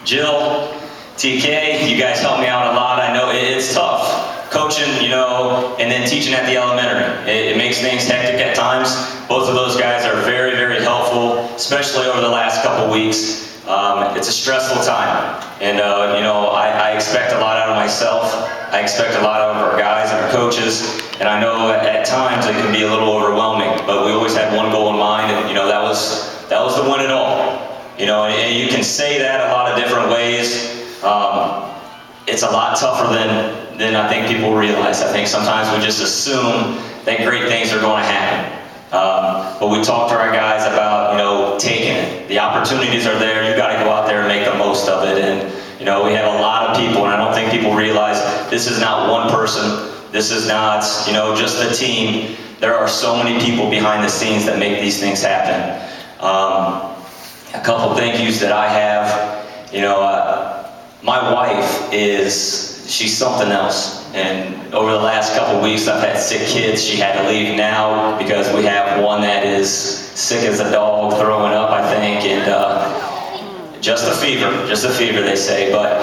Jill, TK, you guys help me out a lot. I know it's tough coaching, and then teaching at the elementary. It makes things hectic at times. Both of those guys are very, very helpful, especially over the last couple weeks. It's a stressful time, and I expect a lot out of myself. I expect a lot out of our guys and our coaches, and I know at times it can be a little overwhelming. But we always had one goal in mind, and that was to win it all. And you can say that a lot of different ways. It's a lot tougher than I think people realize. I think sometimes we just assume that great things are going to happen. But we talk to our guys about, taking it. The opportunities are there. You got to go out there and make the most of it. And, we have a lot of people, and I don't think people realize this is not one person. This is not, just the team. There are so many people behind the scenes that make these things happen. A couple thank yous that I have. My wife she's something else. And over the last couple weeks, I've had sick kids. She had to leave now because we have one that is sick as a dog, throwing up, I think, and just a fever, they say. But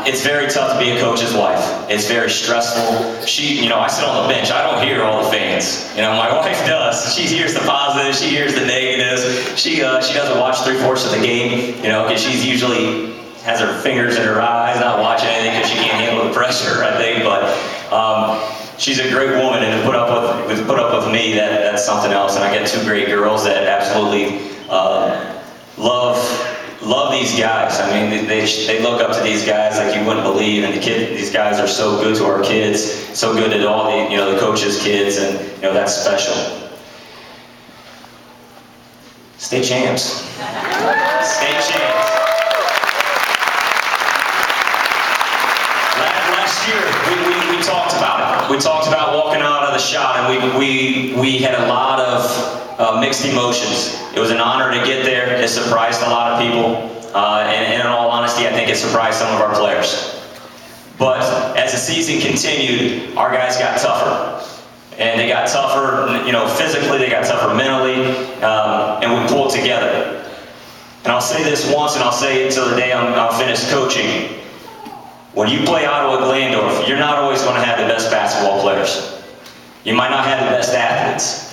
it's very tough to be a coach's wife. It's very stressful. I sit on the bench. I don't hear all the fans. My wife does. She hears the positives. She hears the negatives. She doesn't watch 3/4 of the game, because she's usually has her fingers in her eyes, not watching anything because she can't handle the pressure, I think. But she's a great woman, and to put up with me, that's something else. And I get two great girls that absolutely love these guys. I mean, they look up to these guys like you wouldn't believe. And these guys are so good to our kids, so good to all the coaches' kids, and that's special. State champs. State champs. Last year, we talked about it. We talked about walking out of the shot, and we had a lot of mixed emotions. It was an honor to get there. It surprised a lot of people, and in all honesty, I think it surprised some of our players. But as the season continued, our guys got tougher, and they got tougher. Physically, they got tougher mentally, and we pulled together. And I'll say this once, and I'll say it until the day I'm finished coaching. When you play Ottawa-Glandorf, you're not always going to have the best basketball players. You might not have the best athletes.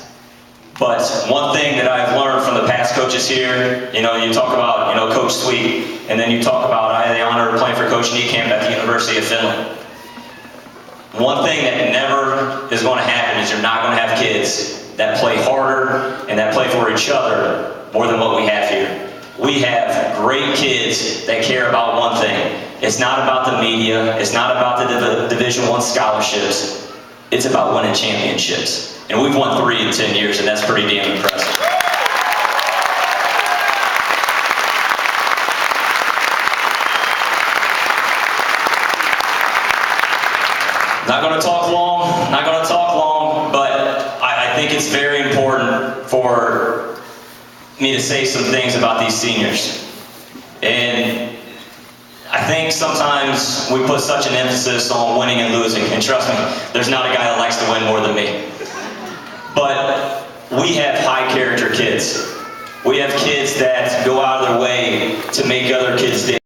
But one thing that I've learned from the past coaches here, you talk about, Coach Sweet, and then you talk about I had the honor of playing for Coach Niekamp at the University of Finland. One thing that never is going to happen is you're not going to have kids that play harder and that play for each other more than what we have here. We have great kids that care about one thing. It's not about the media. It's not about the Division I scholarships. It's about winning championships. And we've won 3 in 10 years, and that's pretty damn impressive. Not going to talk long, but I think it's very important for me to say some things about these seniors. And I think sometimes we put such an emphasis on winning and losing, and trust me, there's not a guy that likes to win more than me. But we have high character kids. We have kids that go out of their way to make other kids' day.